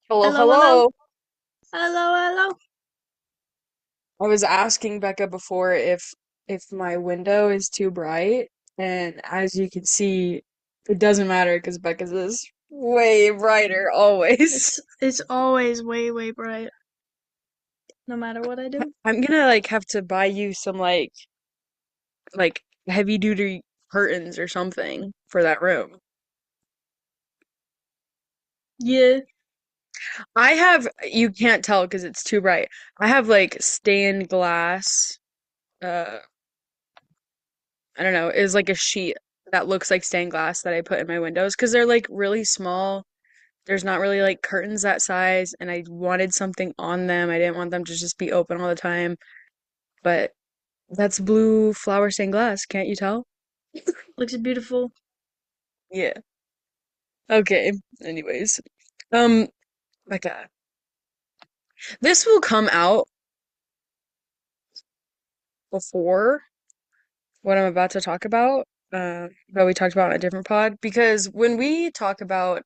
Hello, Hello, hello, hello. hello, hello. I was asking Becca before if my window is too bright, and as you can see, it doesn't matter because Becca's is way brighter always. It's always way, way bright, no matter what I do. I'm gonna have to buy you some like heavy duty curtains or something for that room. Yeah, I have you can't tell because it's too bright. I have like stained glass uh I don't know, is like a sheet that looks like stained glass that I put in my windows because they're like really small. There's not really like curtains that size, and I wanted something on them. I didn't want them to just be open all the time. But that's blue flower stained glass, can't you tell? looks beautiful. Yeah. Okay. Anyways, um, Becca, this will come out before what I'm about to talk about. That we talked about on a different pod because when we talk about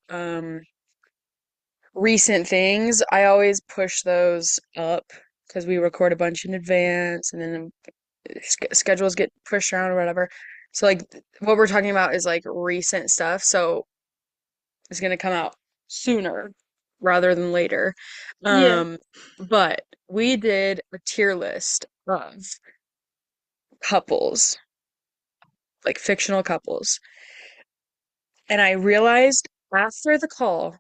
recent things, I always push those up because we record a bunch in advance and then schedules get pushed around or whatever. So what we're talking about is like recent stuff. So it's gonna come out sooner rather than later. Yeah, Um, but we did a tier list of couples, like fictional couples. And I realized after the call,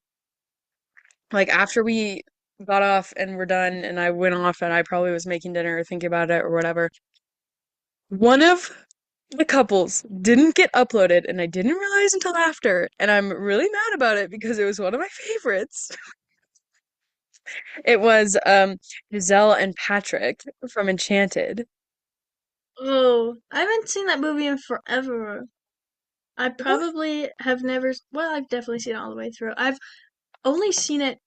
like after we got off and we're done and I went off and I probably was making dinner or thinking about it or whatever, one of the couples didn't get uploaded and I didn't realize until after, and I'm really mad about it because it was one of my favorites. It was Giselle and Patrick from Enchanted. oh, I haven't seen that movie in forever. I What? probably have never, well, I've definitely seen it all the way through. I've only seen it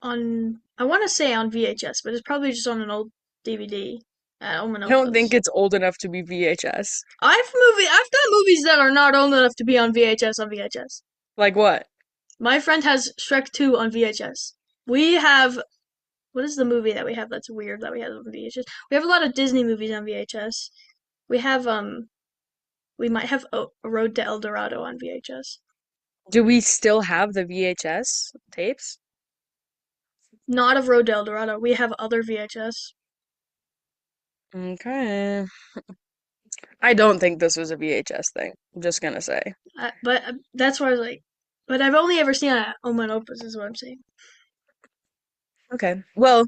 on, I want to say on VHS, but it's probably just on an old DVD at I don't think Omanopa's. it's old enough to be VHS. I've done movies that are not old enough to be on VHS on VHS. Like what? My friend has Shrek 2 on VHS. We have What is the movie that we have that's weird that we have on VHS? We have a lot of Disney movies on VHS. We have we might have a Road to El Dorado on VHS. Do we still have the VHS tapes? Not of Road to El Dorado. We have other VHS. Okay. I don't think this was a VHS thing. I'm just gonna say. But that's why I was like, but I've only ever seen it at Oman Opus is what I'm saying. Okay. Well,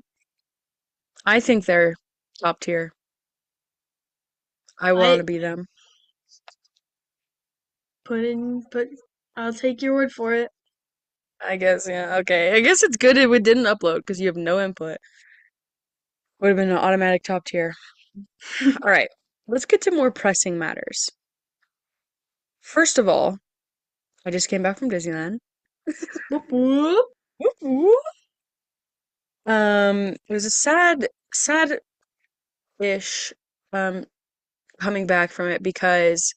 I think they're top tier. I want I to be them. put I'll take your word for it. I guess, yeah. Okay. I guess it's good if it didn't upload because you have no input. Would have been an automatic top tier. All right. Let's get to more pressing matters. First of all, I just came back from Disneyland. Whoop whoop. Whoop, whoop. It was a sad-ish um coming back from it because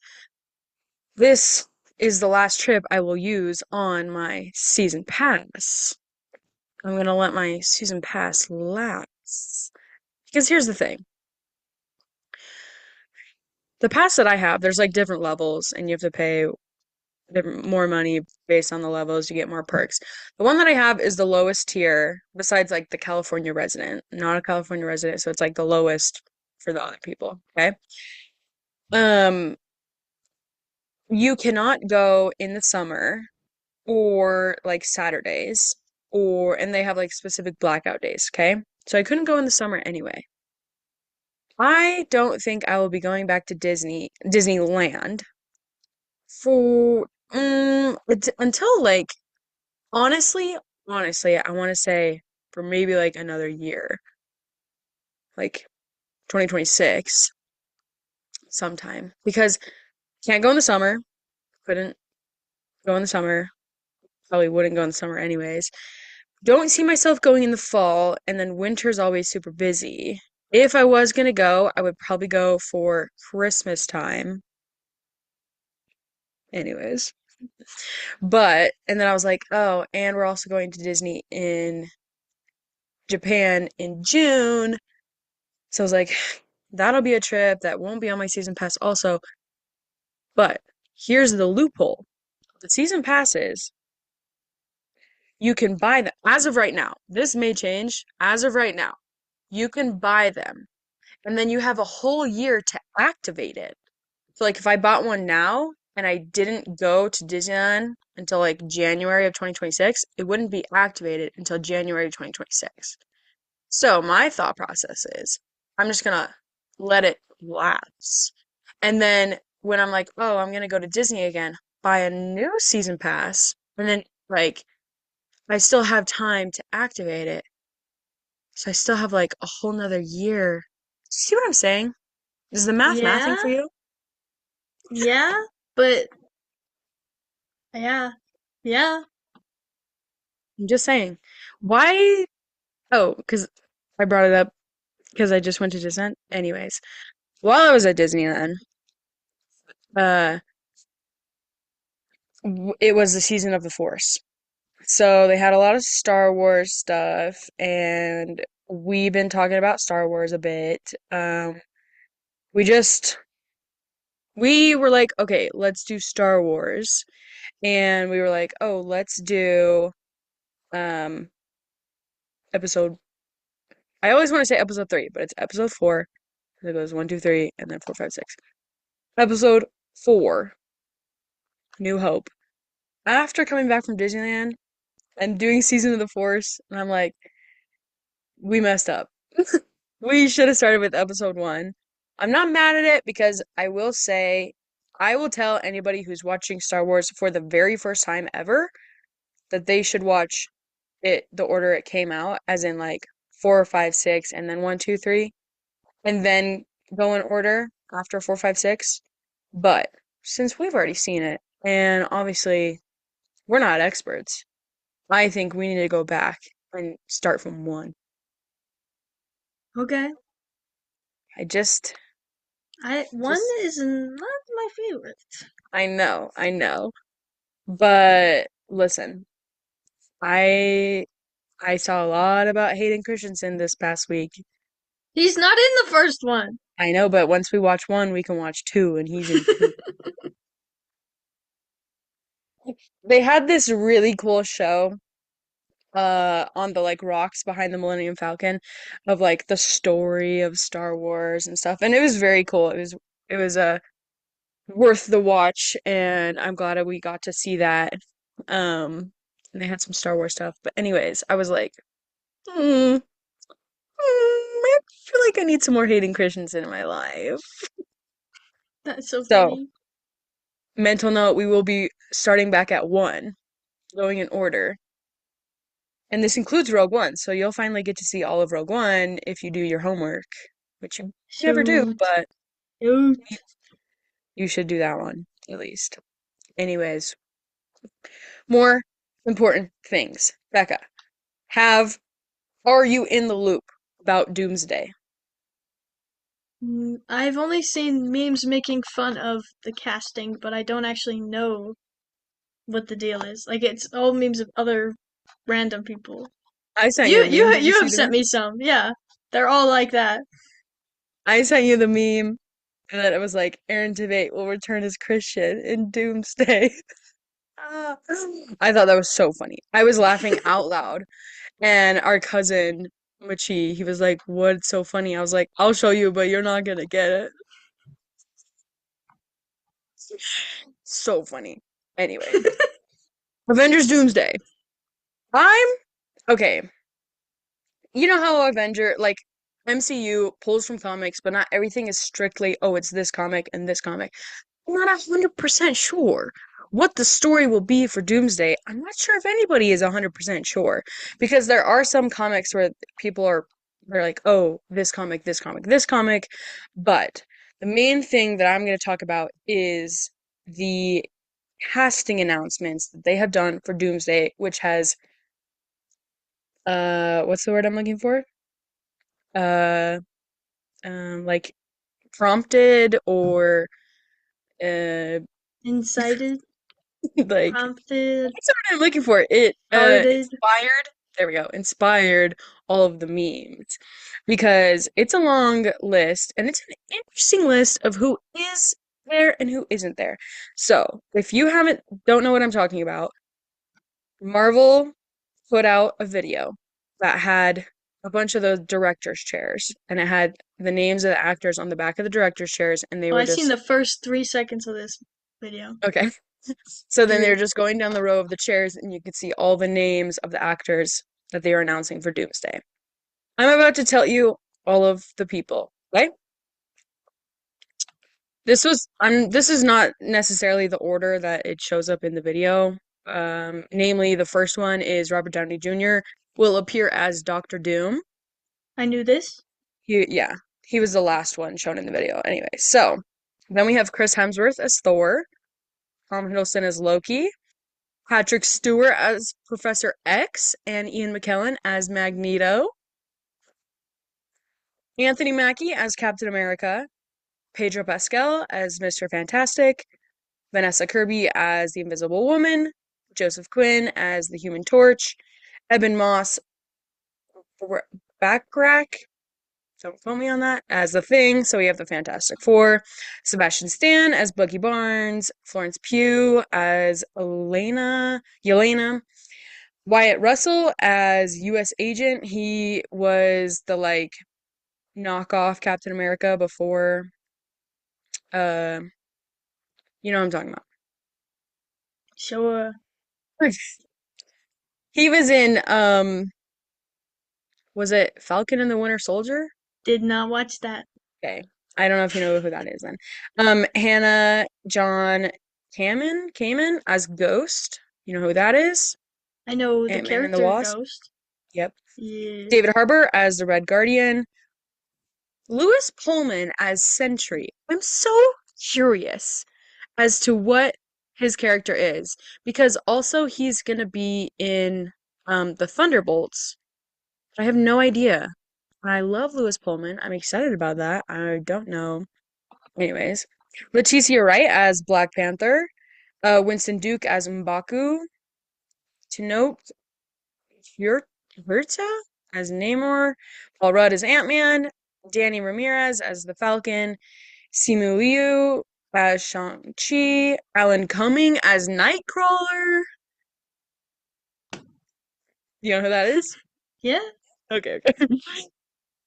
this is the last trip I will use on my season pass. I'm gonna let my season pass lapse. Because here's the thing. The pass that I have, there's like different levels and you have to pay different more money based on the levels, you get more perks. The one that I have is the lowest tier besides like the California resident. Not a California resident, so it's like the lowest for the other people, okay? Um, you cannot go in the summer or like Saturdays or and they have like specific blackout days, okay? So I couldn't go in the summer anyway. I don't think I will be going back to Disneyland for until like honestly, honestly, I want to say for maybe like another year, like 2026 sometime because can't go in the summer, couldn't go in the summer, probably wouldn't go in the summer anyways. Don't see myself going in the fall, and then winter's always super busy. If I was gonna go, I would probably go for Christmas time. Anyways. But, and then I was like, oh, and we're also going to Disney in Japan in June. So I was like, that'll be a trip that won't be on my season pass also. But here's the loophole. The season passes, you can buy them as of right now. This may change. As of right now, you can buy them. And then you have a whole year to activate it. So like if I bought one now and I didn't go to Disneyland until like January of 2026, it wouldn't be activated until January 2026. So my thought process is I'm just gonna let it lapse. And then when I'm like, oh, I'm gonna go to Disney again, buy a new season pass, and then like I still have time to activate it. So I still have like a whole nother year. See what I'm saying? Is the math Yeah, mathing for you? yeah, but yeah, yeah. I'm just saying. Why? Oh, because I brought it up because I just went to Disney. Anyways, while I was at Disneyland, uh, it was the season of the Force. So they had a lot of Star Wars stuff, and we've been talking about Star Wars a bit. We just we were like, okay, let's do Star Wars, and we were like, oh, let's do um episode. I always want to say episode 3, but it's episode 4. It goes 1, 2, 3, and then 4, 5, 6. Episode 4, New Hope. After coming back from Disneyland and doing Season of the Force, and I'm like, we messed up. We should have started with episode 1. I'm not mad at it because I will say, I will tell anybody who's watching Star Wars for the very first time ever that they should watch it the order it came out, as in like 4, 5, 6, and then 1, 2, 3, and then go in order after 4, 5, 6. But since we've already seen it, and obviously we're not experts, I think we need to go back and start from 1. Okay. I just, One just, is not my favorite. I know. But listen, I I saw a lot about Hayden Christensen this past week. He's not in the first one. I know, but once we watch 1, we can watch 2, and he's in 2. They had this really cool show on the like rocks behind the Millennium Falcon of like the story of Star Wars and stuff. And it was very cool. It was worth the watch, and I'm glad that we got to see that. And they had some Star Wars stuff. But anyways, I was like, hmm, I feel like I need some more Hayden Christensen in my life. That's so So, funny. mental note, we will be starting back at 1, going in order. And this includes Rogue One, so you'll finally get to see all of Rogue One if you do your homework, which you never do, Shoot. but Shoot. you should do that one at least. Anyways, more important things. Becca, have are you in the loop about Doomsday? I've only seen memes making fun of the casting, but I don't actually know what the deal is. Like it's all memes of other random people. I sent you You the meme. you Did you you see have the sent meme? me some. Yeah. They're all like that. I sent you the meme, and then it was like Aaron Tveit will return as Christian in Doomsday. Ah. I thought that was so funny. I was laughing out loud. And our cousin, Machi, he was like, "What's so funny?" I was like, "I'll show you, but you're not gonna get it." So funny. Anyway, Avengers Doomsday. I'm okay. You know how like MCU pulls from comics, but not everything is strictly, oh, it's this comic and this comic. I'm not 100% sure what the story will be for Doomsday. I'm not sure if anybody is 100% sure because there are some comics where people they're like, "Oh, this comic, this comic, this comic." But the main thing that I'm going to talk about is the casting announcements that they have done for Doomsday, which has what's the word I'm looking for? Uh like prompted or uh Incited. Like, Prompted, that's what I'm looking for. It started. inspired, there we go, inspired all of the memes because it's a long list and it's an interesting list of who is there and who isn't there. So, if you don't know what I'm talking about, Marvel put out a video that had a bunch of those director's chairs and it had the names of the actors on the back of the director's chairs and they Oh, were I seen just the first 3 seconds of this video. okay. So then they're Dude, just going down the row of the chairs, and you can see all the names of the actors that they are announcing for Doomsday. I'm about to tell you all of the people, right? This is not necessarily the order that it shows up in the video. Namely, the first one is Robert Downey Jr. will appear as Doctor Doom. I knew this. Yeah, he was the last one shown in the video. Anyway, so then we have Chris Hemsworth as Thor, Tom Hiddleston as Loki, Patrick Stewart as Professor X and Ian McKellen as Magneto, Anthony Mackie as Captain America, Pedro Pascal as Mr. Fantastic, Vanessa Kirby as the Invisible Woman, Joseph Quinn as the Human Torch, Eben Moss Backrack, don't quote me on that, as the Thing. So we have the Fantastic Four, Sebastian Stan as Bucky Barnes, Florence Pugh as Yelena, Wyatt Russell as U.S. agent. He was the like knockoff Captain America before uh you know what I'm talking about. Sure. He was in was it Falcon and the Winter Soldier? Did not watch that. Okay. I don't know if you know who that is then. Hannah John Kamen as Ghost. You know who that is? I know the Ant-Man and the character Wasp. Ghost. Yep. Yeah. David Harbour as the Red Guardian. Lewis Pullman as Sentry. I'm so curious as to what his character is because also he's gonna be in the Thunderbolts. I have no idea. I love Lewis Pullman. I'm excited about that. I don't know. Anyways, Leticia Wright as Black Panther, Winston Duke as M'Baku, Tenoch Huerta as Namor, Paul Rudd as Ant-Man, Danny Ramirez as the Falcon, Simu Liu as Shang-Chi, Alan Cumming as Nightcrawler. You know who that is? Yeah. Okay, okay.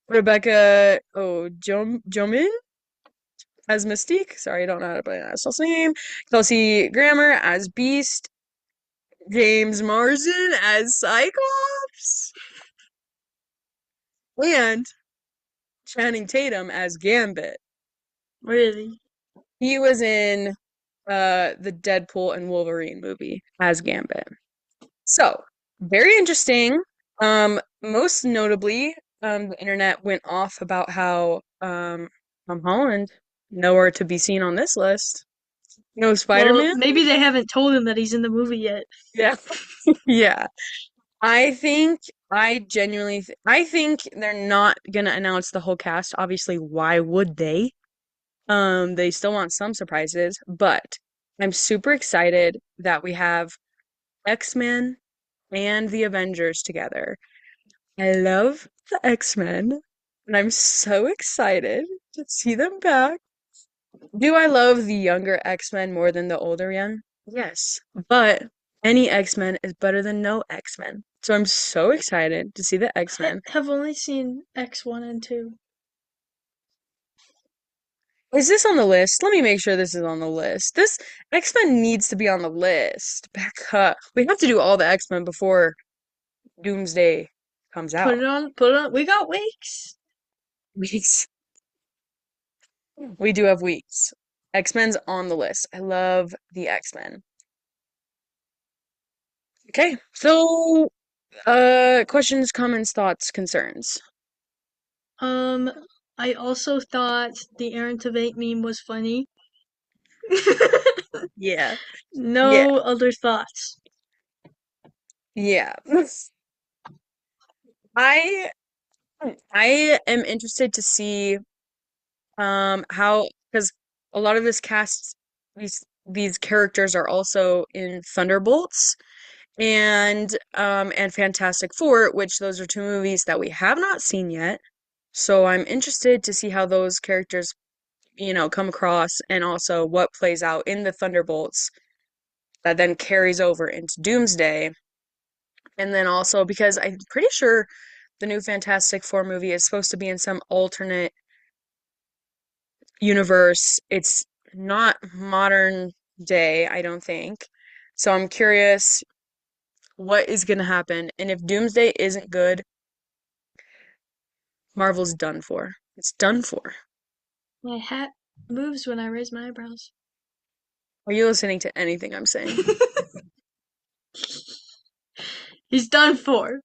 Rebecca Jomin as Mystique. Sorry, I don't know how to pronounce her last name. Kelsey Grammer as Beast. James Marsden as Cyclops. And Channing Tatum as Gambit. Really. He was in the Deadpool and Wolverine movie as Gambit. So, very interesting. Most notably, the internet went off about how Tom Holland nowhere to be seen on this list. No Well, Spider-Man? maybe they haven't told him that he's in the movie yet. Yeah. Yeah. I think I think they're not gonna announce the whole cast. Obviously, why would they? They still want some surprises, but I'm super excited that we have X-Men and the Avengers together. I love the X-Men, and I'm so excited to see them back. Do I love the younger X-Men more than the older one? Yes, but any X-Men is better than no X-Men. So I'm so excited to see the I X-Men. have only seen X1 and 2. Is this on the list? Let me make sure this is on the list. This X-Men needs to be on the list. Becca, we have to do all the X-Men before Doomsday comes Put out. it on, put it on. We got weeks. Weeks. We do have weeks. X-Men's on the list. I love the X-Men. Okay, so questions, comments, thoughts, concerns. Um, I also thought the Aaron Tveit meme was funny. Yeah. Yeah. No other thoughts. Yeah. I I am interested to see how because a lot of this cast these these characters are also in Thunderbolts and Fantastic Four, which those are two movies that we have not seen yet. So I'm interested to see how those characters, come across and also what plays out in the Thunderbolts that then carries over into Doomsday. And then also because I'm pretty sure the new Fantastic Four movie is supposed to be in some alternate universe. It's not modern day, I don't think. So I'm curious what is going to happen. And if Doomsday isn't good, Marvel's done for. It's done for. My hat moves when I raise my eyebrows. Are you listening to anything I'm saying? He's done for.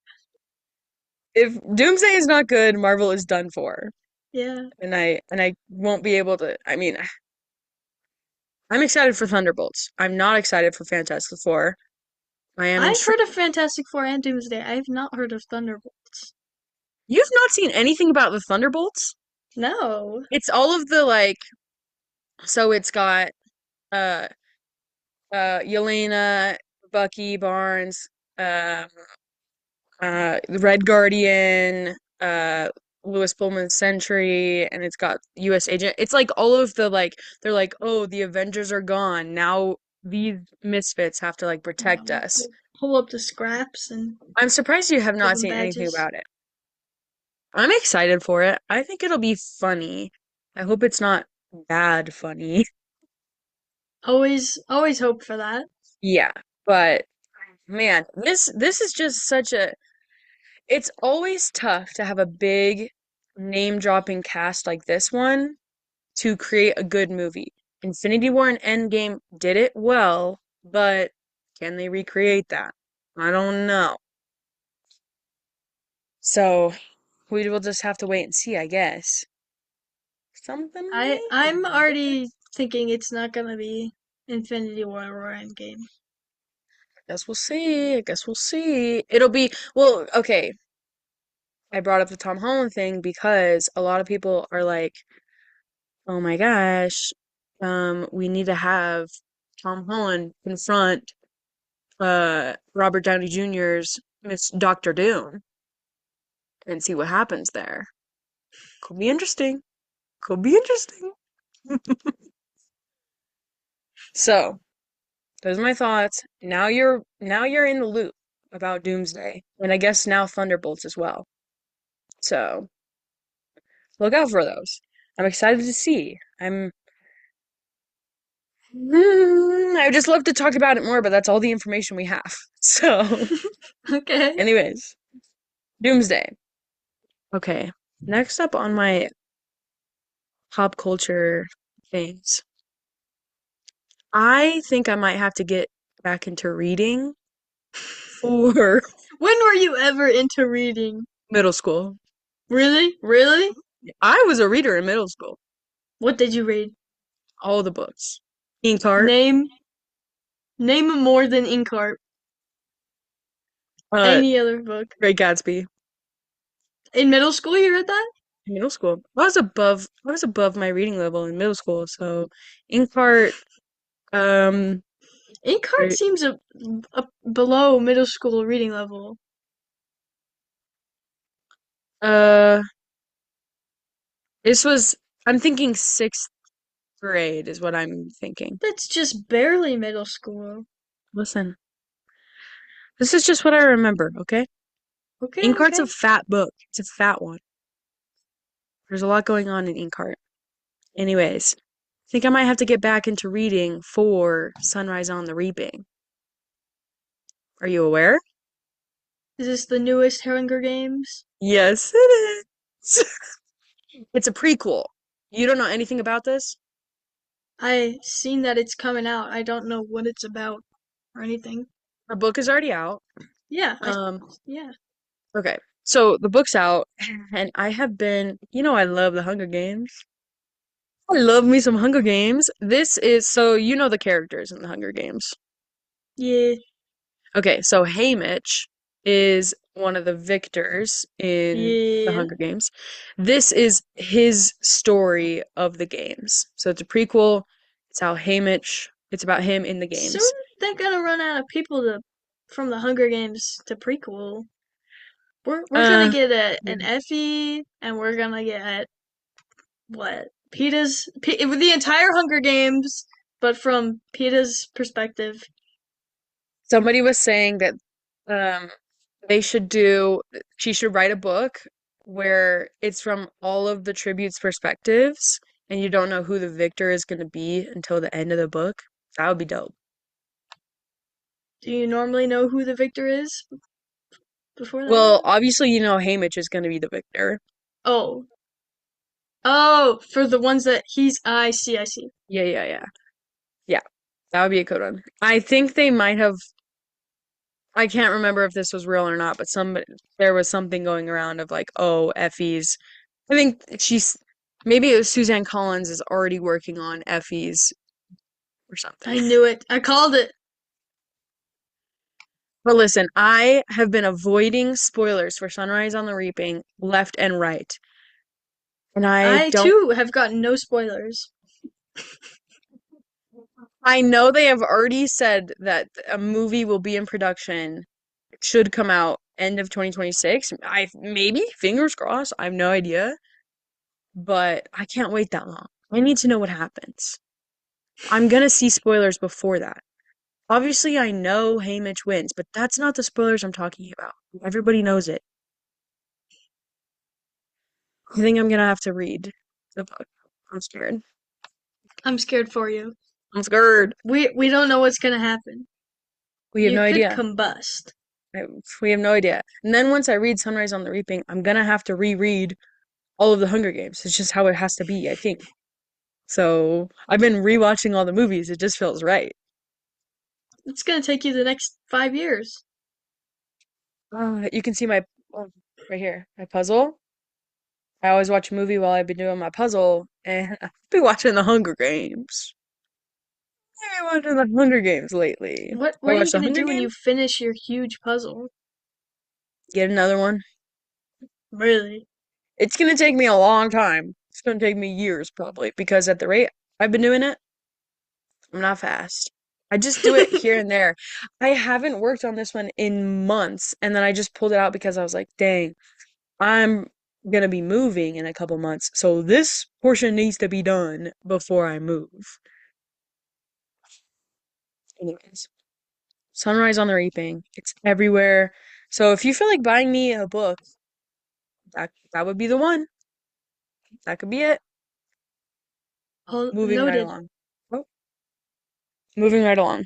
If Doomsday is not good, Marvel is done for. Yeah. And I won't be able to. I mean, I'm excited for Thunderbolts. I'm not excited for Fantastic Four. I am I've intrigued. heard of Fantastic Four and Doomsday. I have not heard of Thunderbolts. You've not seen anything about the Thunderbolts? No. It's all of the like. So it's got uh Yelena, Bucky Barnes, um Red Guardian, Lewis Pullman Sentry, and it's got US Agent. It's like all of the like they're like, "Oh, the Avengers are gone. Now these misfits have to like protect us." Pull up the scraps and I'm surprised you have give not them seen anything badges. about it. I'm excited for it. I think it'll be funny. I hope it's not bad funny. Always hope for that. Yeah, but man, this is just such a it's always tough to have a big name-dropping cast like this one to create a good movie. Infinity War and Endgame did it well, but can they recreate that? I don't know. So we will just have to wait and see, I guess. Something I'm maybe, I already guess. thinking it's not gonna be Infinity War or Endgame. Guess we'll see. I guess we'll see. It'll be, well, okay. I brought up the Tom Holland thing because a lot of people are like, oh my gosh, we need to have Tom Holland confront Robert Downey Jr.'s Miss Doctor Doom and see what happens there. Could be interesting. Could be interesting. So, those are my thoughts. Now you're in the loop about Doomsday, and I guess now Thunderbolts as well. So, look out for those. I'm excited to see. I would just love to talk about it more, but that's all the information we have. So, Okay. anyways, Doomsday. Okay. Next up on my pop culture things, I think I might have to get back into reading for When were you ever into reading? middle school. Really? Really? I was a reader in middle school. What did you read? All the books. Inkheart, Name name more than Inkheart. uh, Any other book. Great Gatsby. In middle school you read that? In middle school. I was above my reading level in middle school, so Inkheart, um, Inkheart great- seems a below middle school reading level. uh, this was, I'm thinking sixth grade is what I'm thinking. That's just barely middle school. Listen, this is just what I remember, okay? Okay, Inkheart's a okay. fat book. It's a fat one. There's a lot going on in Inkheart. Anyways, I think I might have to get back into reading for Sunrise on the Reaping. Are you aware? Is this the newest Hunger Games? Yes, it is. It's a prequel. You don't know anything about this? I seen that it's coming out. I don't know what it's about or anything. The book is already out. Yeah, Um, yeah. okay. So the book's out, and I have been, I love the Hunger Games. I love me some Hunger Games. This is, so you know the characters in the Hunger Games. Yeah, Okay, so Haymitch is one of the victors in the yeah. Hunger Games. This is his story of the games. So it's a prequel. It's how Haymitch It's about him in the Soon games. they're gonna run out of people to from the Hunger Games to prequel. We're gonna Uh, get yeah. an Effie, and we're gonna get what with the entire Hunger Games, but from Peeta's perspective. Somebody was saying that um they should do she should write a book where it's from all of the tributes' perspectives and you don't know who the victor is going to be until the end of the book. That would be dope. Do you normally know who the victor is before Well, that? obviously you know Haymitch is going to be the victor. Oh, oh, for the ones that he's. I see. I see. Yeah, yeah, yeah. Yeah. That would be a good one. I think they might have I can't remember if this was real or not, but there was something going around of like, oh, Effie's. I think she's maybe it was Suzanne Collins is already working on Effie's or something. I knew it. I called it. But listen, I have been avoiding spoilers for Sunrise on the Reaping left and right, and I I don't. too have gotten no spoilers. I know they have already said that a movie will be in production. It should come out end of 2026. I maybe fingers crossed. I have no idea. But I can't wait that long. I need to know what happens. I'm gonna see spoilers before that. Obviously, I know Haymitch wins, but that's not the spoilers I'm talking about. Everybody knows it. I think I'm gonna have to read the book. I'm scared. I'm scared for you. I'm scared. We don't know what's gonna happen. We have You no could idea. combust. I- We have no idea. And then once I read Sunrise on the Reaping, I'm gonna have to reread all of the Hunger Games. It's just how it has to be, I think. So I've been rewatching all the movies. It just feels right. It's gonna take you the next 5 years. You can see my right here, my puzzle. I always watch a movie while I've been doing my puzzle, and I've been watching The Hunger Games. I've been watching The Hunger Games lately. What I are you watched The gonna Hunger do when you Games, finish your huge puzzle? get another one. Really? It's gonna take me a long time. It's gonna take me years probably, because at the rate I've been doing it, I'm not fast. I just do it here and there. I haven't worked on this one in months, and then I just pulled it out because I was like, dang, I'm gonna be moving in a couple months, so this portion needs to be done before I move. Anyways. Sunrise on the Reaping. It's everywhere. So if you feel like buying me a book, that would be the one. That could be it. Oh, Moving right noted. along. Oh, moving right along.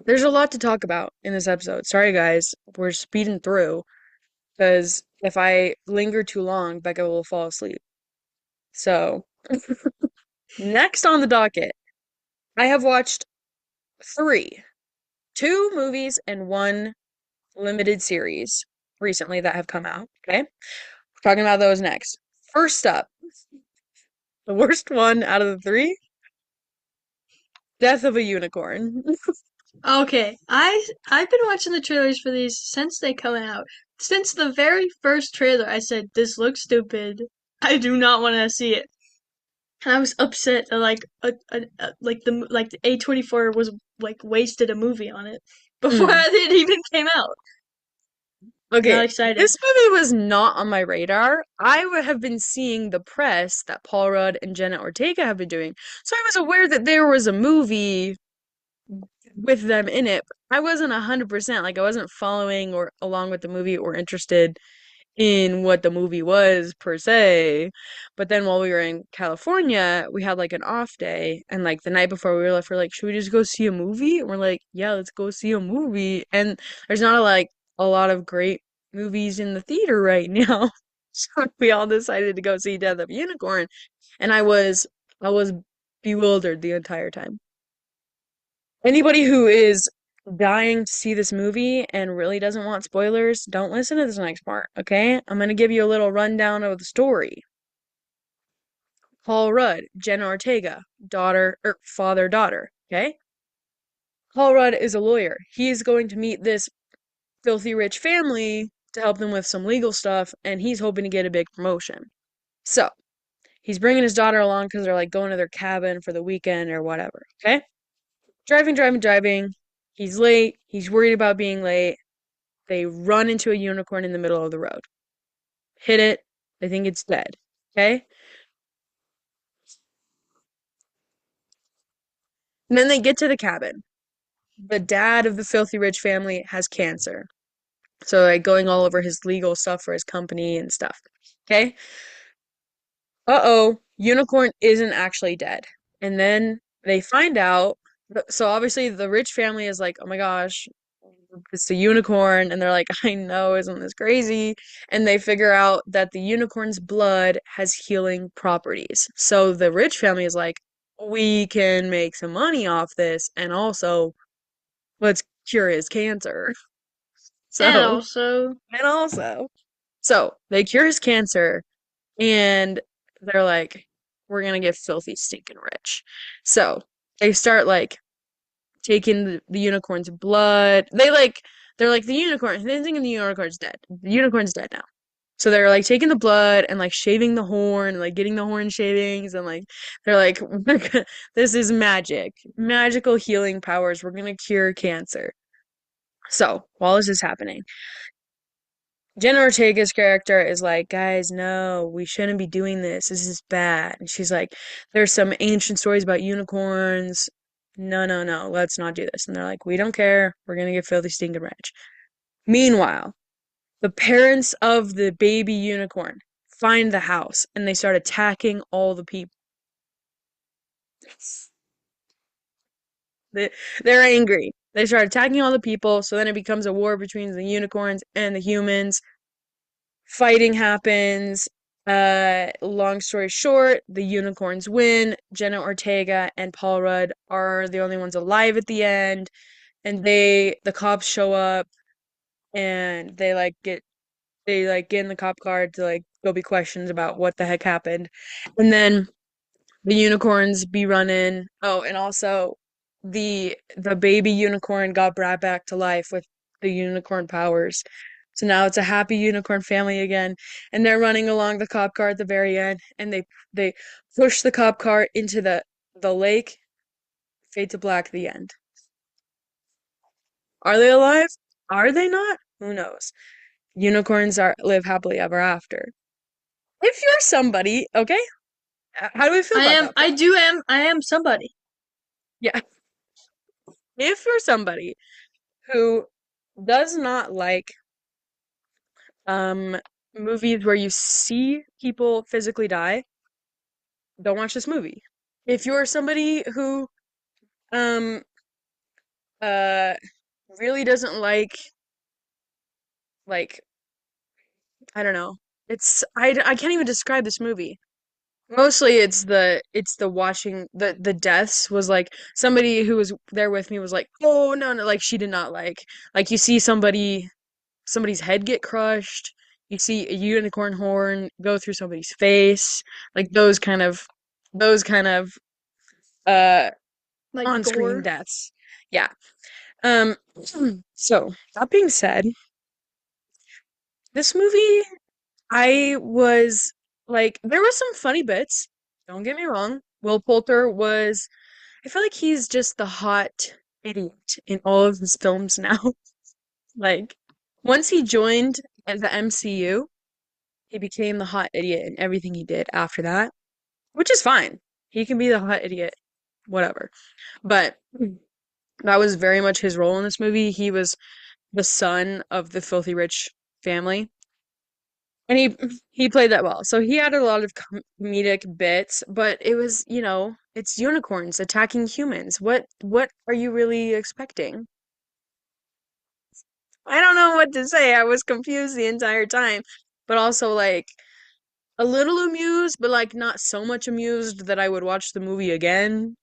There's a lot to talk about in this episode. Sorry guys, we're speeding through because if I linger too long, Becca will fall asleep. So, next on the docket, I have watched three, two movies and one limited series recently that have come out. Okay, we're talking about those next. First up, the worst one out of the three, Death of a Unicorn. Okay, I've been watching the trailers for these since they come out. Since the very first trailer, I said this looks stupid. I do not want to see it. And I was upset that like the A24 was like wasted a movie on it before Mm. it even came out. Not Okay, excited. this movie was not on my radar. I would have been seeing the press that Paul Rudd and Jenna Ortega have been doing. So I was aware that there was a movie with them in it. But I wasn't 100%, like I wasn't following or along with the movie or interested in what the movie was per se. But then while we were in California, we had like an off day, and like the night before we were left, we're like, should we just go see a movie? And we're like, yeah, let's go see a movie. And there's not a lot of great movies in the theater right now. So we all decided to go see Death of a Unicorn. And I was bewildered the entire time. Anybody who is dying to see this movie and really doesn't want spoilers, don't listen to this next part, okay? I'm gonna give you a little rundown of the story. Paul Rudd, Jenna Ortega, daughter or father daughter, okay? Paul Rudd is a lawyer. He is going to meet this filthy rich family to help them with some legal stuff, and he's hoping to get a big promotion. So, he's bringing his daughter along because they're like going to their cabin for the weekend or whatever, okay? Driving. He's late. He's worried about being late. They run into a unicorn in the middle of the road. Hit it. They think it's dead. Okay? And then they get to the cabin. The dad of the filthy rich family has cancer. So like going all over his legal stuff for his company and stuff. Okay? Uh-oh, unicorn isn't actually dead. And then they find out. So obviously the rich family is like, "Oh my gosh, it's a unicorn." And they're like, "I know, isn't this crazy?" And they figure out that the unicorn's blood has healing properties. So the rich family is like, "We can make some money off this and also let's cure his cancer." And So, also, and also, so they cure his cancer and they're like, we're gonna get filthy stinking rich. So they start like taking the unicorn's blood. They're like the unicorn. They're thinking the unicorn's dead. The unicorn's dead now. So they're like taking the blood and like shaving the horn, like getting the horn shavings, and like they're like, this is magic, magical healing powers. We're gonna cure cancer. So while this is happening, Jenna Ortega's character is like, guys, no, we shouldn't be doing this. This is bad. And she's like, there's some ancient stories about unicorns. No, no, no, let's not do this. And they're like, we don't care. We're gonna get filthy stinking rich. Meanwhile, the parents of the baby unicorn find the house and they start attacking all the people. They, they're angry. They start attacking all the people, so then it becomes a war between the unicorns and the humans. Fighting happens. Long story short, the unicorns win. Jenna Ortega and Paul Rudd are the only ones alive at the end, and the cops show up and they like get in the cop car to like go be questions about what the heck happened. And then the unicorns be running. Oh, and also the baby unicorn got brought back to life with the unicorn powers. So now it's a happy unicorn family again, and they're running along the cop car at the very end, and they push the cop car into the lake. Fade to black. The end. Are they alive? Are they not? Who knows? Unicorns are live happily ever after. If you're somebody, okay, how do we feel about that, Paul? I am somebody. Yeah, if you're somebody who does not like um movies where you see people physically die, don't watch this movie. If you're somebody who um uh really doesn't like I don't know. I can't even describe this movie. Mostly it's the watching the deaths was like somebody who was there with me was like, "Oh no, no," like she did not like you see somebody's head get crushed. You see a unicorn horn go through somebody's face, like those kind of uh Like on-screen gore. deaths. Yeah. Um so that being said, this movie I was like there was some funny bits. Don't get me wrong. Will Poulter was I feel like he's just the hot idiot in all of his films now. Like once he joined the MCU, he became the hot idiot in everything he did after that, which is fine. He can be the hot idiot, whatever. But that was very much his role in this movie. He was the son of the filthy rich family, and he played that well. So he had a lot of comedic bits, but it was, it's unicorns attacking humans. What are you really expecting? I don't know what to say. I was confused the entire time, but also like a little amused, but like not so much amused that I would watch the movie again.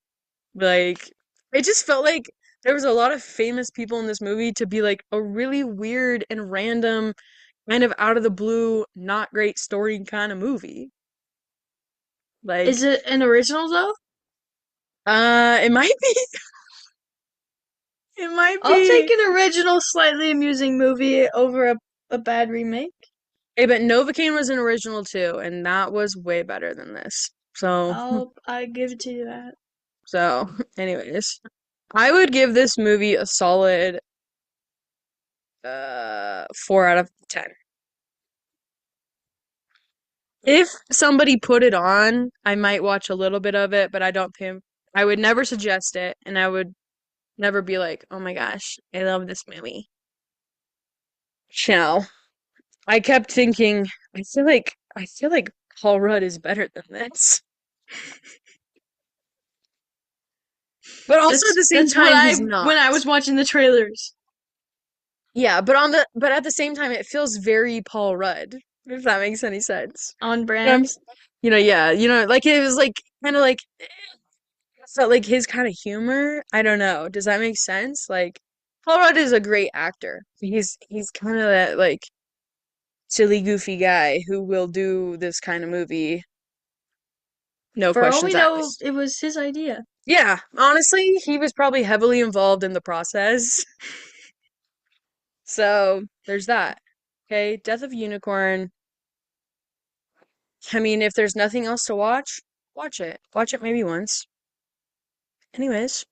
Like it just felt like there was a lot of famous people in this movie to be like a really weird and random, kind of out of the blue, not great story kind of movie. Is Like, it an original though? it might be, it might I'll take be. an original, slightly amusing movie over a bad remake. Hey, but Novocaine was an original too, and that was way better than this. I give it to you that. So, anyways. I would give this movie a solid 4 out of 10. If somebody put it on, I might watch a little bit of it, but I don't think I would never suggest it, and I would never be like, "Oh my gosh, I love this movie." No, I kept thinking, I feel like Paul Rudd is better than this, but also at the same That's what time, I he's not. when I was watching the trailers Yeah, but at the same time, it feels very Paul Rudd, if that makes any sense. on You know, brand. yeah, like it was like kind of like felt like his kind of humor. I don't know. Does that make sense? Like Paul Rudd is a great actor. He's kind of that like silly, goofy guy who will do this kind of movie, no For all we questions know, asked. it was his idea. Yeah, honestly, he was probably heavily involved in the process. So there's that. Okay, Death of a Unicorn. I mean, if there's nothing else to watch, watch it. Watch it maybe once. Anyways,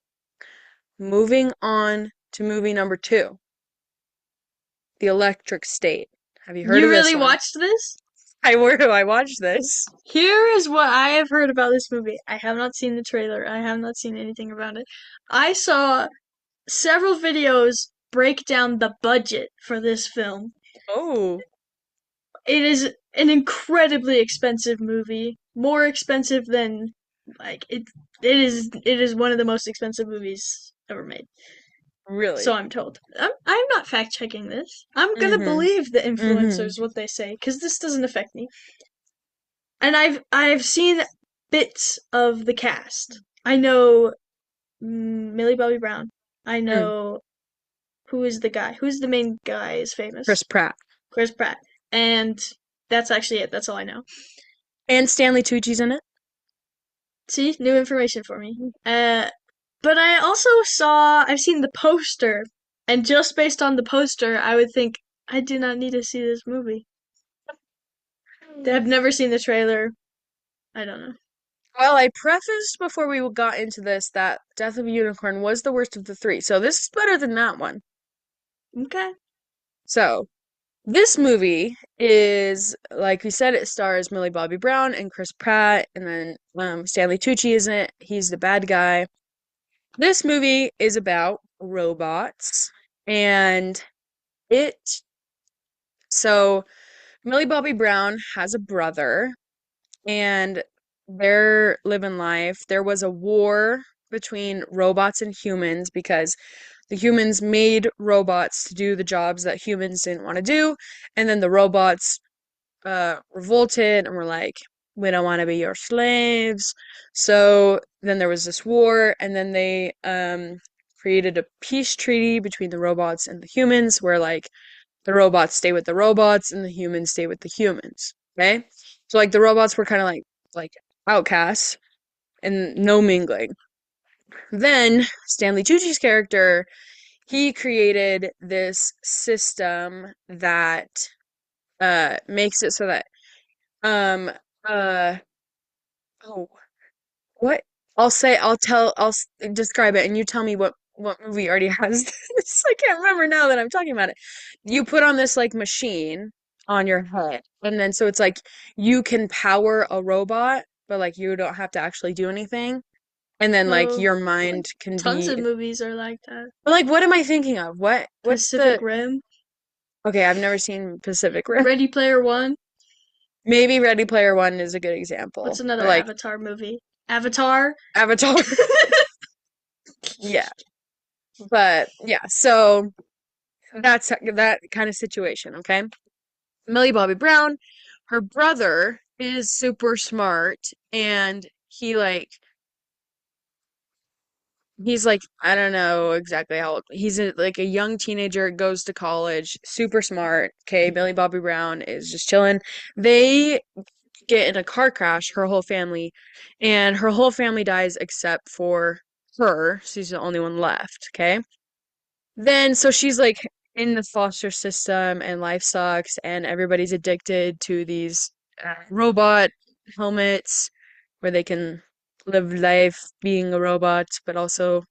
moving on to movie number two, The Electric State. Have you heard You of this really one? watched this? Where do I watch this? Here is what I have heard about this movie. I have not seen the trailer. I have not seen anything about it. I saw several videos break down the budget for this film. Oh, It is an incredibly expensive movie, more expensive than like it is one of the most expensive movies ever made. So really? I'm told. I'm not fact checking this. I'm gonna Mm-hmm. believe the Mm-hmm. influencers what they say because this doesn't affect me. And I've seen bits of the cast. I know Millie Bobby Brown. I Mm. know who is the guy. Who's the main guy is Chris famous? Pratt. Chris Pratt. And that's actually it. That's all I know. And Stanley Tucci's in it. See, new information for me. But I also I've seen the poster, and just based on the poster, I would think I do not need to see this movie. I've never seen the trailer. I don't know. Well, I prefaced before we got into this that Death of a Unicorn was the worst of the three, so this is better than that one. Okay. So, this movie is, like we said, it stars Millie Bobby Brown and Chris Pratt, and then Stanley Tucci is in it. He's the bad guy. This movie is about robots, and it, so Millie Bobby Brown has a brother, and they're living life. There was a war between robots and humans because the humans made robots to do the jobs that humans didn't want to do, and then the robots revolted and were like, we don't want to be your slaves. So then there was this war, and then they created a peace treaty between the robots and the humans where like the robots stay with the robots and the humans stay with the humans. Okay? So like the robots were kind of like outcasts and no mingling. Then Stanley Tucci's character, he created this system that makes it so that um uh oh what describe it and you tell me what movie already has this. I can't remember now that I'm talking about it. You put on this like machine on your head, and then so it's like you can power a robot, but like you don't have to actually do anything. And then like Well, your like mind can tons be, of movies are like that. but like what am I thinking of? What's Pacific the Rim, Okay, I've never seen Pacific Rim. Ready Player One. Maybe Ready Player One is a good What's example. But another like Avatar movie? Avatar. Avatar. Yeah. But yeah, so that's that kind of situation, okay? Millie Bobby Brown, her brother is super smart, and he's like I don't know exactly how old. He's like a young teenager, goes to college, super smart. Okay, Millie Bobby Brown is just chilling. They get in a car crash, her whole family, and her whole family dies except for her. She's the only one left, okay? Then, so she's like in the foster system, and life sucks, and everybody's addicted to these robot helmets where they can live life being a robot, but also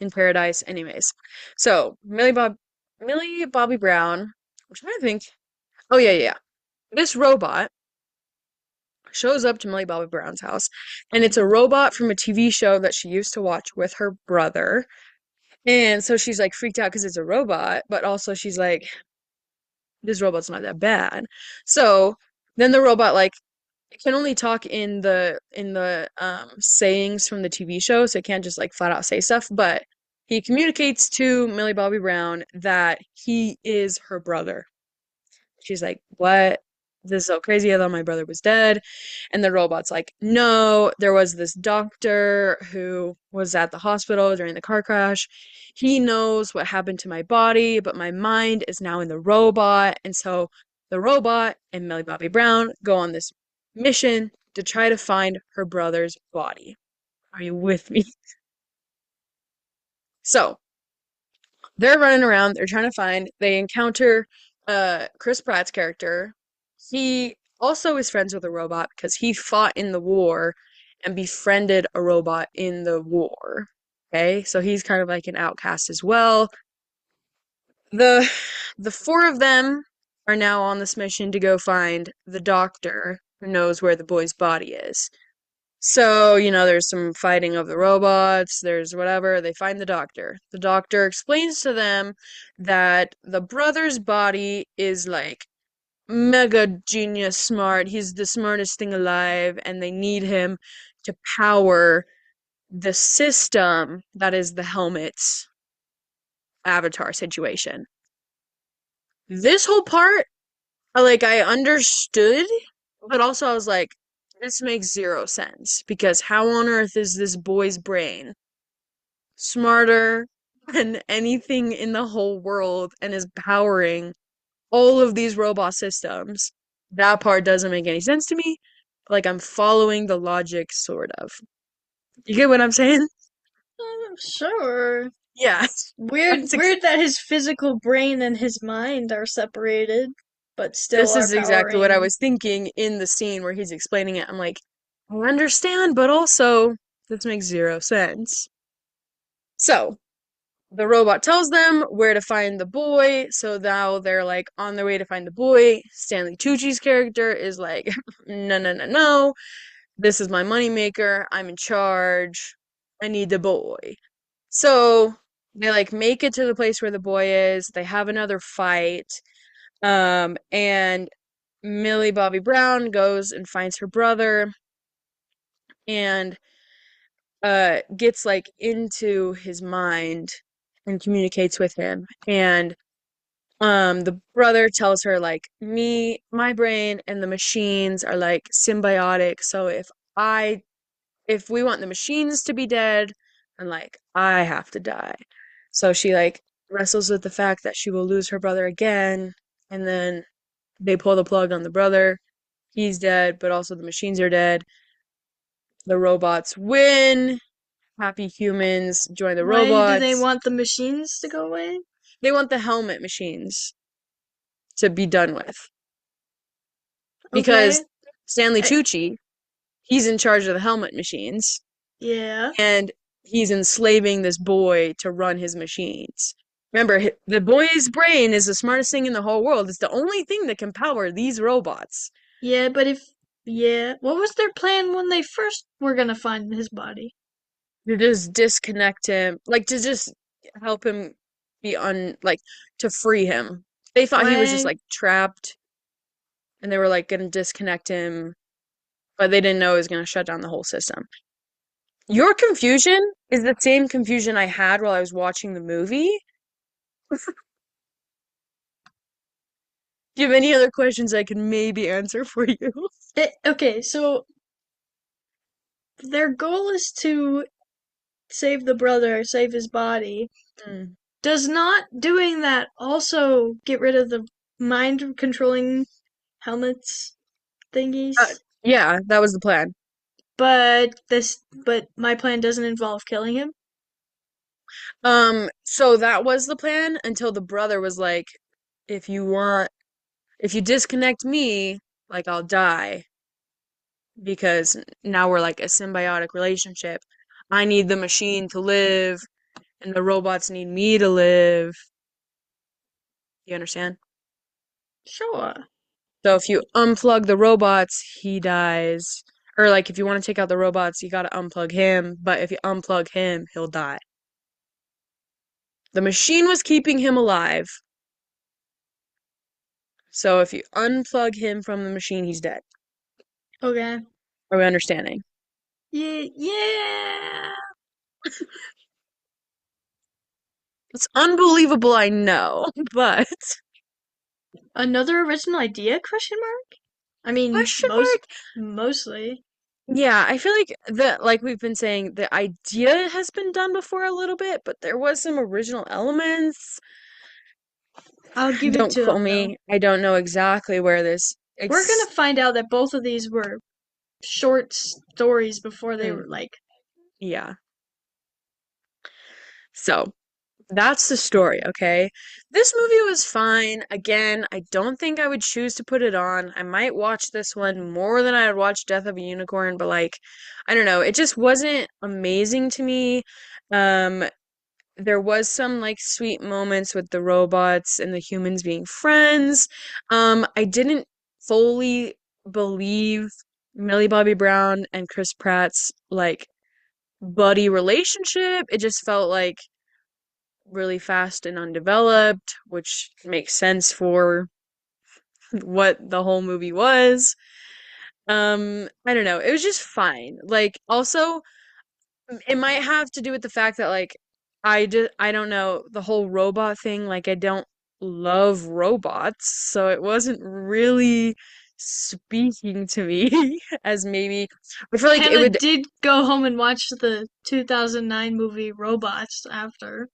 in paradise. Anyways, so Millie Bobby Brown. I'm trying to think. Oh yeah, yeah. This robot shows up to Millie Bobby Brown's house, and it's a robot from a TV show that she used to watch with her brother. And so she's like freaked out because it's a robot, but also she's like, this robot's not that bad. So then the robot like it can only talk in the sayings from the TV show, so it can't just like flat out say stuff, but he communicates to Millie Bobby Brown that he is her brother. She's like, "What? This is so crazy. I thought my brother was dead." And the robot's like, "No, there was this doctor who was at the hospital during the car crash. He knows what happened to my body, but my mind is now in the robot." And so the robot and Millie Bobby Brown go on this mission to try to find her brother's body. Are you with me? So they're running around, they're trying to find, they encounter Chris Pratt's character. He also is friends with a robot because he fought in the war and befriended a robot in the war. Okay, so he's kind of like an outcast as well. The the four of them are now on this mission to go find the doctor who knows where the boy's body is. So, there's some fighting of the robots, there's whatever. They find the doctor. The doctor explains to them that the brother's body is like mega genius smart. He's the smartest thing alive, and they need him to power the system that is the helmet's avatar situation. This whole part, I understood, but also I was like, this makes zero sense because how on earth is this boy's brain smarter than anything in the whole world and is powering all of these robot systems? That part doesn't make any sense to me. Like I'm following the logic sort of. You get what I'm saying? Sure. Yeah. Weird, That's ex weird that his physical brain and his mind are separated, but still this are is exactly what I powering. was thinking in the scene where he's explaining it. I'm like, I understand, but also this makes zero sense. So, the robot tells them where to find the boy, so now they're like on their way to find the boy. Stanley Tucci's character is like, no, no, no, no. This is my moneymaker. I'm in charge. I need the boy. So they like make it to the place where the boy is. They have another fight. And Millie Bobby Brown goes and finds her brother and gets like into his mind and communicates with him. And the brother tells her like my brain and the machines are like symbiotic. So I if we want the machines to be dead, then like I have to die. So she like wrestles with the fact that she will lose her brother again, and then they pull the plug on the brother. He's dead, but also the machines are dead. The robots win. Happy humans join the Why do they robots. want the machines to go away? They want the helmet machines to be done with because Okay. Stanley I, Tucci, he's in charge of the helmet machines yeah. and he's enslaving this boy to run his machines. Remember, the boy's brain is the smartest thing in the whole world. It's the only thing that can power these robots. Yeah, but yeah. What was their plan when they first were gonna find his body? To just disconnect him, like to just help him be to free him. They thought he was just Why? like trapped and they were like gonna disconnect him, but they didn't know it was gonna shut down the whole system. Your confusion is the same confusion I had while I was watching the movie. Do you have any other questions I can maybe answer for you? Okay, so their goal is to save the brother, save his body. Mm. Does not doing that also get rid of the mind controlling helmets Uh, thingies? yeah, that was the plan. But my plan doesn't involve killing him. So that was the plan until the brother was like, if you want, if you disconnect me, like I'll die because now we're like a symbiotic relationship. I need the machine to live, and the robots need me to live. You understand? Sure. So if you unplug the robots, he dies. Or like if you want to take out the robots, you gotta unplug him, but if you unplug him, he'll die. The machine was keeping him alive. So if you unplug him from the machine, he's dead. Okay. Are we understanding? Yeah, yeah. It's unbelievable, I know, but Another original idea? Question mark. I mean, question mark? mostly. Yeah, I feel like like we've been saying, the idea has been done before a little bit, but there was some original elements. I'll give it Don't to quote them though. me. I don't know exactly where this We're gonna ex find out that both of these were short stories before they mm, were like. yeah. So, that's the story, okay? This movie was fine. Again, I don't think I would choose to put it on. I might watch this one more than I would watch Death of a Unicorn, but like, I don't know, it just wasn't amazing to me. Um, there was some like sweet moments with the robots and the humans being friends. I didn't fully believe Millie Bobby Brown and Chris Pratt's like buddy relationship. It just felt like really fast and undeveloped, which makes sense for what the whole movie was. I don't know. It was just fine. Like also it might have to do with the fact that like I don't know, the whole robot thing, like I don't love robots, so it wasn't really speaking to me as maybe I feel like it Hannah would did go home and watch the 2009 movie Robots after.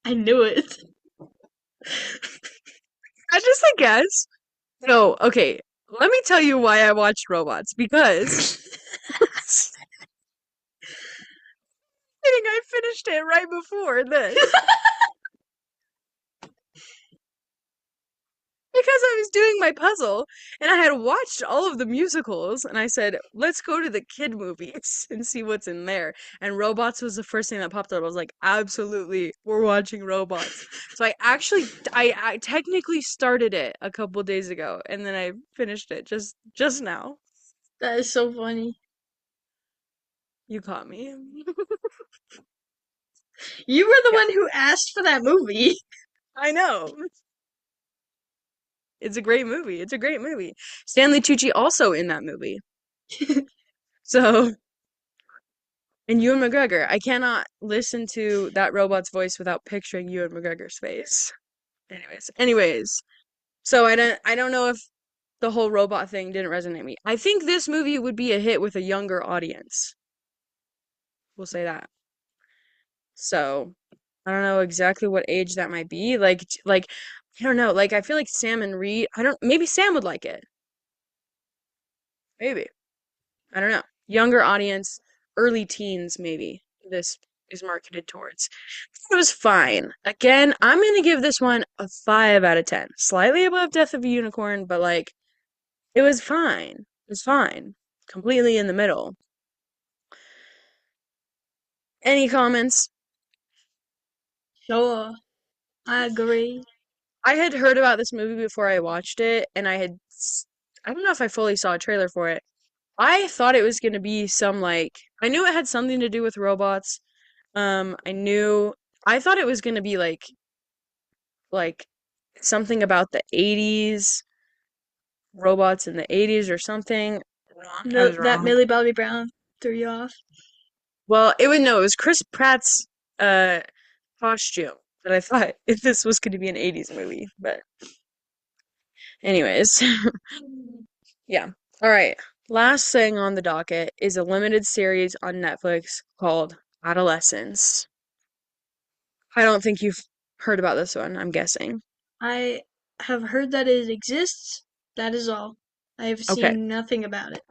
I knew it. I just I guess. No, okay. Let me tell you why I watched Robots because I finished it right before this. Because I was doing my puzzle and I had watched all of the musicals and I said, let's go to the kid movies and see what's in there. And Robots was the first thing that popped up. I was like, absolutely, we're watching Robots. So I technically started it a couple days ago and then I finished it just now. That is so funny. You caught me. You were the Yeah, one who asked for that movie. I know. It's a great movie. It's a great movie. Stanley Tucci also in that movie. So and Ewan McGregor. I cannot listen to that robot's voice without picturing Ewan McGregor's face. Anyways. So I don't know if the whole robot thing didn't resonate with me. I think this movie would be a hit with a younger audience. We'll say that. So I don't know exactly what age that might be. Like I don't know. Like I feel like Sam and Reed. I don't. Maybe Sam would like it. Maybe. I don't know. Younger audience, early teens, maybe this is marketed towards. It was fine. Again, I'm gonna give this one a 5 out of 10. Slightly above Death of a Unicorn, but like, it was fine. It was fine. Completely in the middle. Any comments? Sure, I agree. I had heard about this movie before I watched it, and I don't know if I fully saw a trailer for it. I thought it was gonna be some like, I knew it had something to do with robots. I knew I thought it was gonna be like something about the 80s, robots in the 80s or something. Wrong. I No, was that wrong. Millie Bobby Brown threw you off. Well, it would no, it was Chris Pratt's uh costume that I thought if this was gonna be an 80s movie. But anyways. Yeah. All right. Last thing on the docket is a limited series on Netflix called Adolescence. I don't think you've heard about this one, I'm guessing. I have heard that it exists. That is all. I have Okay. seen nothing about it.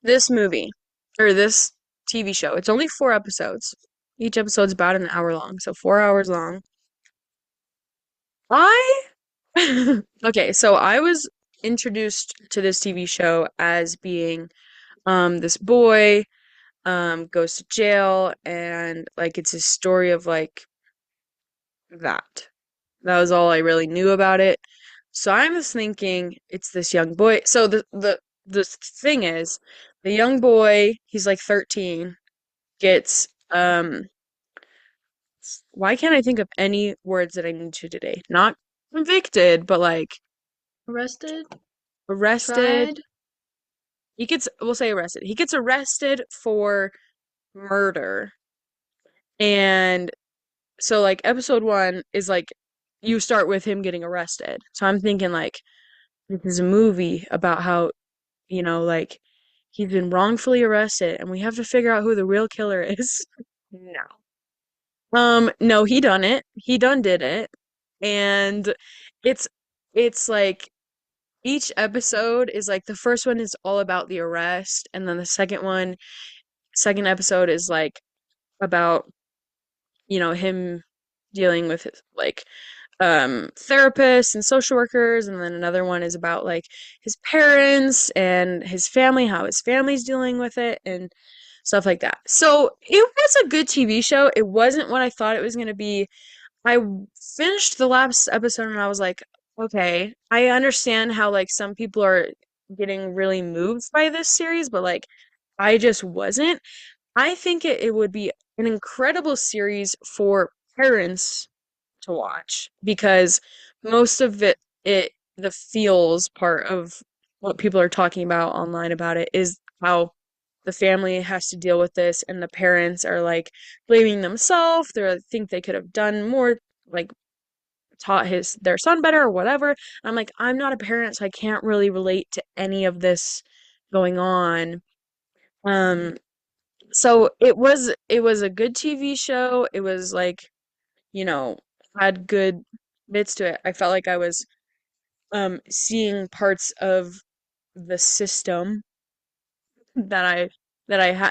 This movie, or this TV show, it's only 4 episodes. Each episode's about an hour long, so 4 hours long. I okay, so I was introduced to this TV show as being this boy. goes to jail, and like it's a story of like that. That was all I really knew about it. So I was thinking it's this young boy. So the thing is, the young boy, he's like 13, gets why can't I think of any words that I need to today? Not convicted, but like Arrested? arrested. Tried? We'll say arrested. He gets arrested for murder. And so like episode one is like you start with him getting arrested. So I'm thinking like this is a movie about how, like he's been wrongfully arrested and we have to figure out who the real killer is. No. No, he done it. He done did it. And it's it's like each episode is like the first one is all about the arrest, and then the second episode is like about, him dealing with his like therapists and social workers, and then another one is about like his parents and his family, how his family's dealing with it and stuff like that. So it was a good TV show. It wasn't what I thought it was going to be. I finished the last episode and I was like, okay, I understand how like some people are getting really moved by this series, but like I just wasn't. I think it would be an incredible series for parents to watch because most of the feels part of what people are talking about online about it is how the family has to deal with this and the parents are like blaming themselves. They think they could have done more, like taught their son better or whatever. I'm like, I'm not a parent, so I can't really relate to any of this going on. Um, so it was a good TV show. It was like, you know, had good bits to it. I felt like I was seeing parts of the system that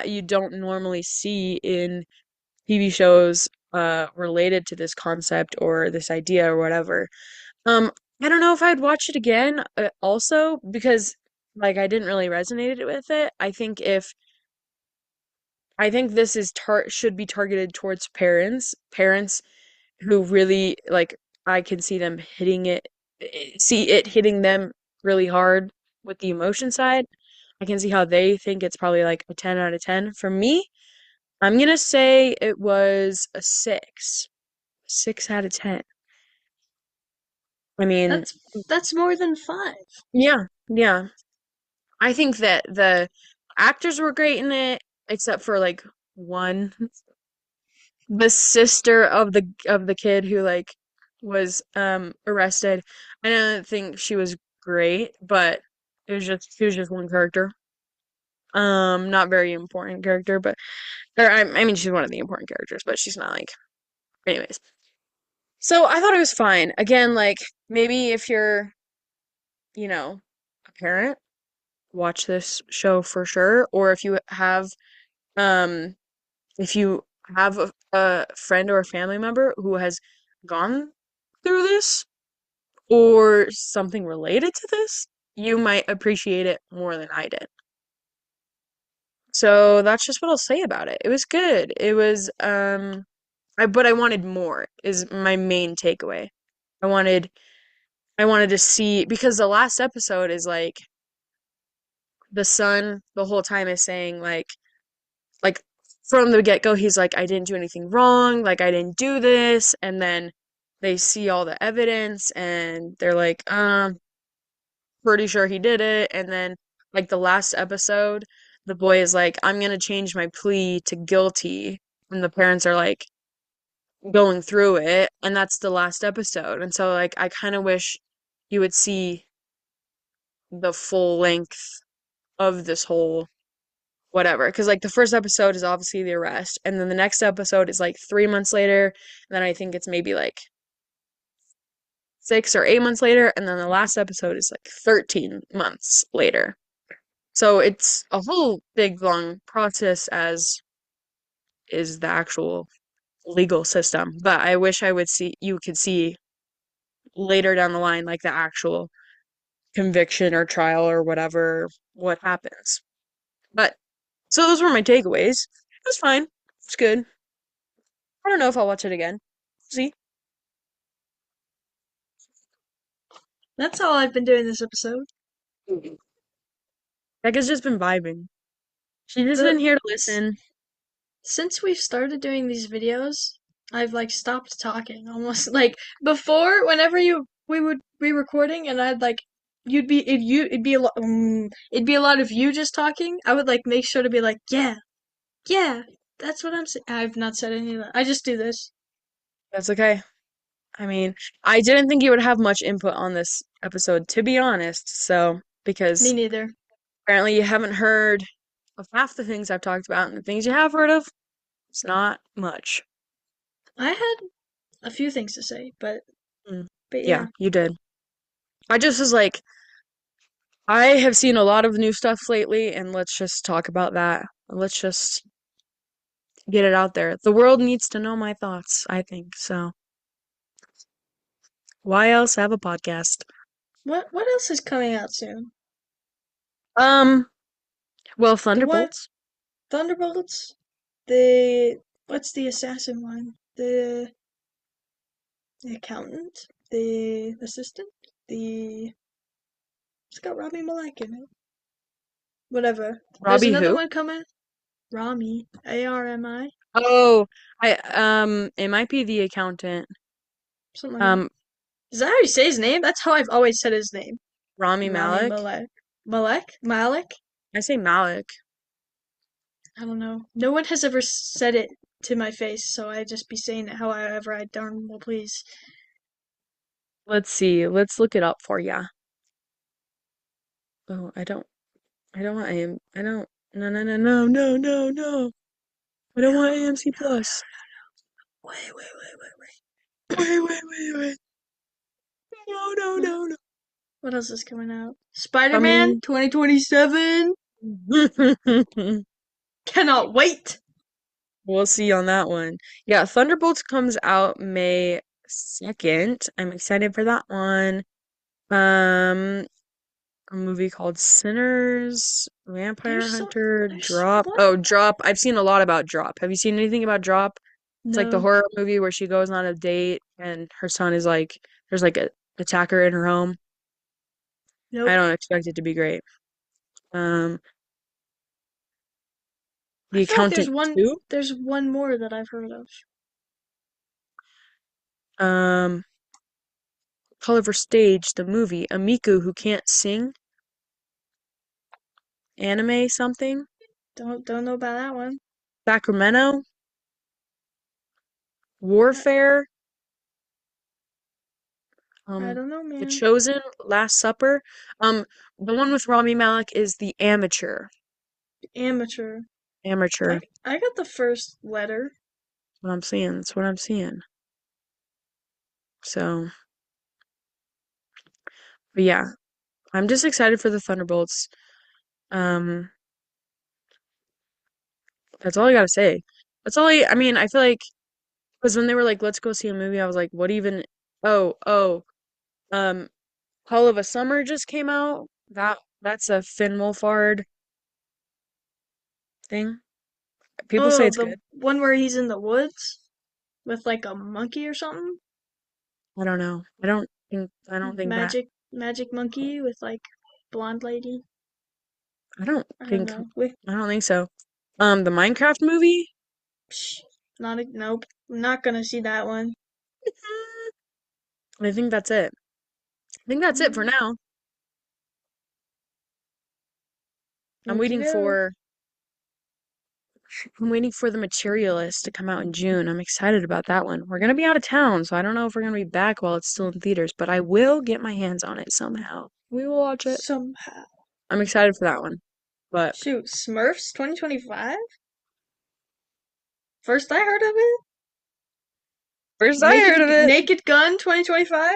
you don't normally see in TV shows related to this concept or this idea or whatever. Um I don't know if I'd watch it again also because like I didn't really resonate with it. I think this is tar should be targeted towards parents who really like I can see them see it hitting them really hard with the emotion side. I can see how they think it's probably like a 10 out of 10. For me, I'm gonna say it was a 6. 6 out of 10. I mean, That's more than five. yeah, yeah. I think that the actors were great in it, except for like one. The sister of the kid who like was arrested. I don't think she was great, but she was just one character. Not very important character, but or I mean she's one of the important characters, but she's not like anyways. So I thought it was fine. Again, like maybe if you're, a parent, watch this show for sure. Or um if you have a friend or a family member who has gone through this or something related to this, you might appreciate it more than I did. So that's just what I'll say about it. It was good. It was but I wanted more is my main takeaway. I wanted I wanted to see because the last episode is like the son the whole time is saying like from the get-go he's like I didn't do anything wrong, like I didn't do this, and then they see all the evidence and they're like pretty sure he did it, and then like the last episode the boy is like I'm gonna change my plea to guilty, and the parents are like going through it, and that's the last episode, and so like I kind of wish you would see the full length of this whole whatever. Because like the first episode is obviously the arrest, and then the next episode is like 3 months later, and then I think it's maybe like 6 or 8 months later, and then the last episode is like 13 months later. So it's a whole big long process as is the actual legal system. But I wish I would see you could see later down the line like the actual conviction or trial or whatever what happens. But So those were my takeaways. It was fine. It's good. I don't know if I'll watch it again. See, That's all I've been doing this episode. Becca's just been vibing. She's just The been here to s- listen. since we've started doing these videos, I've like stopped talking almost. Like before, whenever you we would be recording and I'd like it'd be a lot it'd be a lot of you just talking. I would like make sure to be like, yeah, yeah, that's what I'm saying. I've not said any of that. I just do this. That's okay. I mean, I didn't think you would have much input on this episode, to be honest. So, Me because neither. apparently you haven't heard of half the things I've talked about, and the things you have heard of, it's not much. I had a few things to say, Mm. but Yeah, yeah. you did. I just was like, I have seen a lot of new stuff lately, and let's just talk about that. Let's just get it out there. The world needs to know my thoughts, I think. So, why else have a podcast? What else is coming out soon? Um, well, The one Thunderbolts, Thunderbolts. The what's the assassin one? The accountant, the assistant, the it's got Rami Malek in it. Whatever. There's Robbie another who? one coming. Rami, Armi, Oh, it might be the accountant. something like that. Um, Is that how you say his name? That's how I've always said his name. Rami Rami Malek. Malek. Malek. I say Malik. I don't know. No one has ever said it to my face, so I just be saying it however I darn well please. Let's see. Let's look it up for ya. Oh, I don't want AM. I don't. No, no, no, no, no, no, no. I don't want No, AMC Plus. wait. Wait, wait, wait, wait. No, no, What, no, no. what else is coming out? Spider-Man Coming. 2027. Cannot wait. We'll see on that one. Yeah, Thunderbolts comes out May 2nd. I'm excited for that one. Um, a movie called Sinners, Vampire There's so Hunter, there's Drop. what? Oh, Drop. I've seen a lot about Drop. Have you seen anything about Drop? It's like the No. horror movie where she goes on a date and her son is like, there's like a attacker in her home. I Nope. don't expect it to be great. Um, I The feel like Accountant 2. there's one more that I've heard of. Um, Culliver Stage, the movie. A Miku who can't sing. Anime something. Don't know about that one. Sacramento. I, Warfare. I Um, don't know, The man. Chosen. Last Supper. The one with Rami Malek is The Amateur. Amateur. Amateur. I got the first letter. What I'm seeing. That's what I'm seeing. So, but yeah, I'm just excited for the Thunderbolts. Um, that's all I gotta say. That's all I mean, I feel like, because when they were like, let's go see a movie, I was like, what even? Oh, um, Call of a Summer just came out. That's a Finn Wolfhard thing. People say Oh, it's the good. one where he's in the woods with like a monkey or something. I don't know. I don't think that. Magic monkey with like blonde lady. I don't I don't think know. I don't think so. The Minecraft movie? Psh, nope. I'm not gonna see that one. I think that's it. I think that's it for Mm, now. I'm okie waiting doke. for I'm waiting for The Materialist to come out in June. I'm excited about that one. We're gonna be out of town, so I don't know if we're gonna be back while it's still in theaters, but I will get my hands on it somehow. We will watch it. Somehow. I'm excited for that one. But Shoot, Smurfs 2025? First I heard of it? first I heard of it. Naked Gun 2025?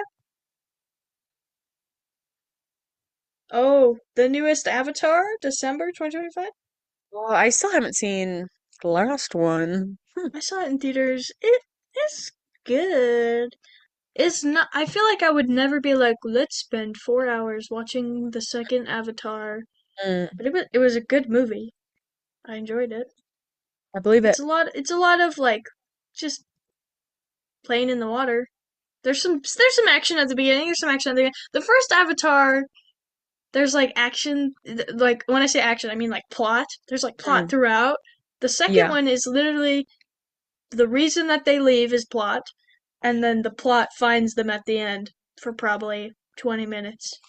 Oh, the newest Avatar, December 2025? Well, I still haven't seen the last one. I saw it in theaters. It's good. It's not. I feel like I would never be like, let's spend 4 hours watching the second Avatar. Mm, But it was a good movie. I enjoyed it. I believe it. It's a lot of like just playing in the water. There's some action at the beginning, there's some action at the end. The first Avatar, there's like action, like when I say action, I mean like plot. There's like plot Mm, throughout. The second yeah. one is literally the reason that they leave is plot, and then the plot finds them at the end for probably 20 minutes.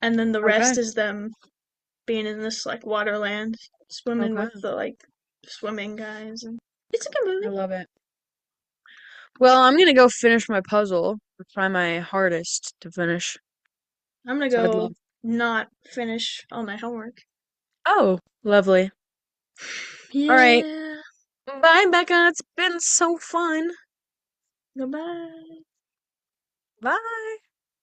And then the Okay. rest is them being in this like waterland, swimming Okay. with the like swimming guys, and it's a good I movie. love it. Well, I'm gonna go finish my puzzle. Try my hardest to finish. I'm gonna So I'd go love. not finish all my homework. Oh, lovely. All right. Yeah. Bye, Becca. It's been so fun. Goodbye. Bye.